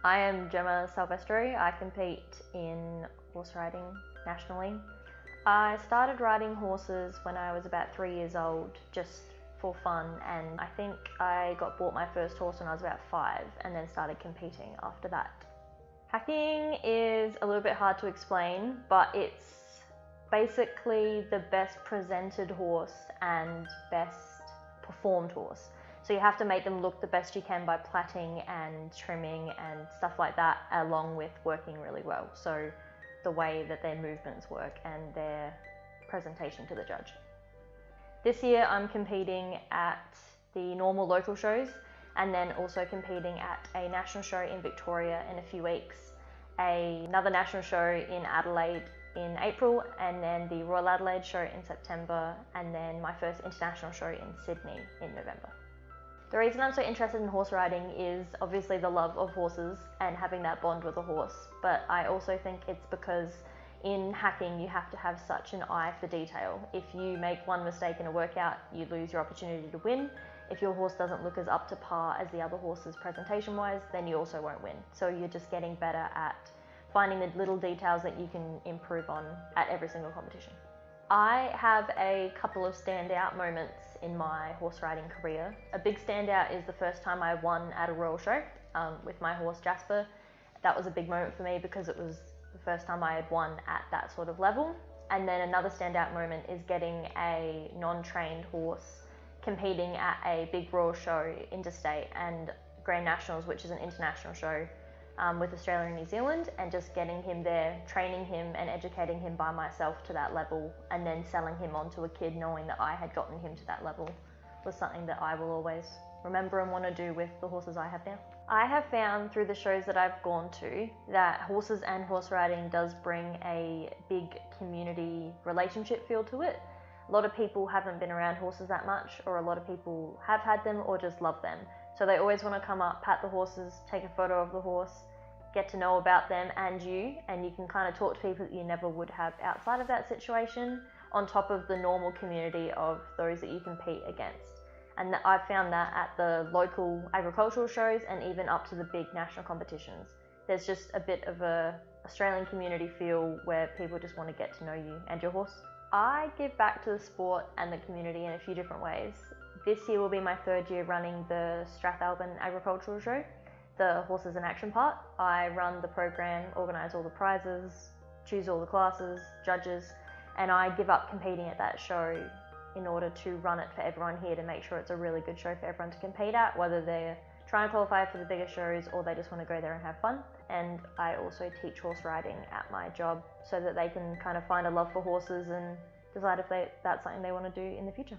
I am Gemma Silvestri. I compete in horse riding nationally. I started riding horses when I was about 3 years old, just for fun, and I think I got bought my first horse when I was about 5 and then started competing after that. Hacking is a little bit hard to explain, but it's basically the best presented horse and best performed horse. So you have to make them look the best you can by plaiting and trimming and stuff like that, along with working really well. So the way that their movements work and their presentation to the judge. This year I'm competing at the normal local shows and then also competing at a national show in Victoria in a few weeks, another national show in Adelaide in April, and then the Royal Adelaide show in September, and then my first international show in Sydney in November. The reason I'm so interested in horse riding is obviously the love of horses and having that bond with a horse, but I also think it's because in hacking you have to have such an eye for detail. If you make one mistake in a workout, you lose your opportunity to win. If your horse doesn't look as up to par as the other horses presentation wise, then you also won't win. So you're just getting better at finding the little details that you can improve on at every single competition. I have a couple of standout moments in my horse riding career. A big standout is the first time I won at a royal show with my horse Jasper. That was a big moment for me because it was the first time I had won at that sort of level. And then another standout moment is getting a non-trained horse competing at a big royal show, interstate, and Grand Nationals, which is an international show with Australia and New Zealand, and just getting him there, training him and educating him by myself to that level, and then selling him on to a kid knowing that I had gotten him to that level was something that I will always remember and want to do with the horses I have now. I have found through the shows that I've gone to that horses and horse riding does bring a big community relationship feel to it. A lot of people haven't been around horses that much, or a lot of people have had them or just love them. So they always want to come up, pat the horses, take a photo of the horse, get to know about them and you can kind of talk to people that you never would have outside of that situation, on top of the normal community of those that you compete against. And I've found that at the local agricultural shows and even up to the big national competitions. There's just a bit of a Australian community feel where people just want to get to know you and your horse. I give back to the sport and the community in a few different ways. This year will be my 3rd year running the Strathalbyn Agricultural Show, the Horses in Action part. I run the program, organise all the prizes, choose all the classes, judges, and I give up competing at that show in order to run it for everyone here to make sure it's a really good show for everyone to compete at, whether they're trying to qualify for the bigger shows or they just want to go there and have fun. And I also teach horse riding at my job so that they can kind of find a love for horses and decide if that's something they want to do in the future.